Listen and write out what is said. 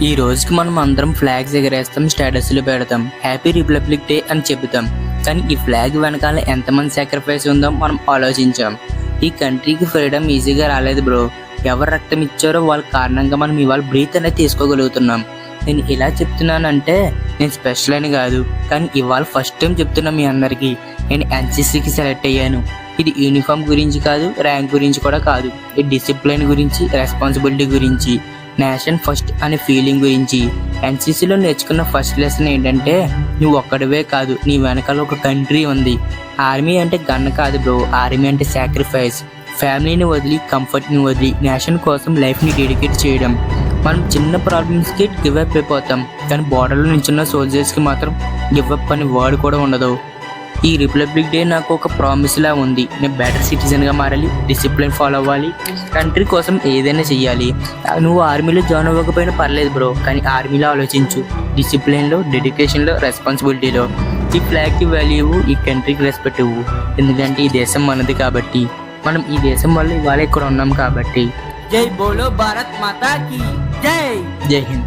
ఈ రోజుకి మనం అందరం ఫ్లాగ్స్ ఎగరేస్తాం, స్టేటస్లు పెడతాం, హ్యాపీ రిపబ్లిక్ డే అని చెబుతాం. కానీ ఈ ఫ్లాగ్ వెనకాల ఎంతమంది సాక్రిఫైస్ ఉందో మనం ఆలోచించాం. ఈ కంట్రీకి ఫ్రీడమ్ ఈజీగా రాలేదు బ్రో. ఎవరు రక్తం ఇచ్చారో వాళ్ళ కారణంగా మనం ఇవాళ బ్రీత్ అనేది తీసుకోగలుగుతున్నాం. నేను ఇలా చెప్తున్నానంటే నేను స్పెషల్ అని కాదు, కానీ ఇవాళ ఫస్ట్ టైం చెప్తున్నా మీ అందరికీ. నేను ఎన్సీసీకి సెలెక్ట్ అయ్యాను. ఇది యూనిఫామ్ గురించి కాదు, ర్యాంక్ గురించి కూడా కాదు. ఈ డిసిప్లిన్ గురించి, రెస్పాన్సిబిలిటీ గురించి, నేషన్ ఫస్ట్ అనే ఫీలింగ్ గురించి. ఎన్సీసీలో నేర్చుకున్న ఫస్ట్ లెసన్ ఏంటంటే నువ్వు ఒక్కడివే కాదు, నీ వెనకాల ఒక కంట్రీ ఉంది. ఆర్మీ అంటే గన్ కాదు బ్రో, ఆర్మీ అంటే సాక్రిఫైస్. ఫ్యామిలీని వదిలి, కంఫర్ట్ని వదిలి, నేషన్ కోసం లైఫ్ని డెడికేట్ చేయడం. మనం చిన్న ప్రాబ్లమ్స్కి గివ్ అప్ అయిపోతాం, కానీ బార్డర్లో నించున్న సోల్జర్స్కి మాత్రం గివ్ అప్ అనే వర్డ్ కూడా ఉండదు. ఈ రిపబ్లిక్ డే నాకు ఒక ప్రామిస్లా ఉంది. నేను బెటర్ సిటిజన్గా మారాలి, డిసిప్లిన్ ఫాలో అవ్వాలి, కంట్రీ కోసం ఏదైనా చెయ్యాలి. నువ్వు ఆర్మీలో జాయిన్ అవ్వకపోయినా పర్లేదు బ్రో, కానీ ఆర్మీలో ఆలోచించు. డిసిప్లిన్లో, డెడికేషన్లో, రెస్పాన్సిబిలిటీలో. ఈ ఫ్లాగ్కి వాల్యూ, ఈ కంట్రీకి రెస్పెక్ట్ ఇవ్వు. ఎందుకంటే ఈ దేశం మనది కాబట్టి, మనం ఈ దేశం వల్ల ఇవాళ ఇక్కడ ఉన్నాం కాబట్టి. జై బోలో భారత్ మాతా కీ జై. జై హింద్.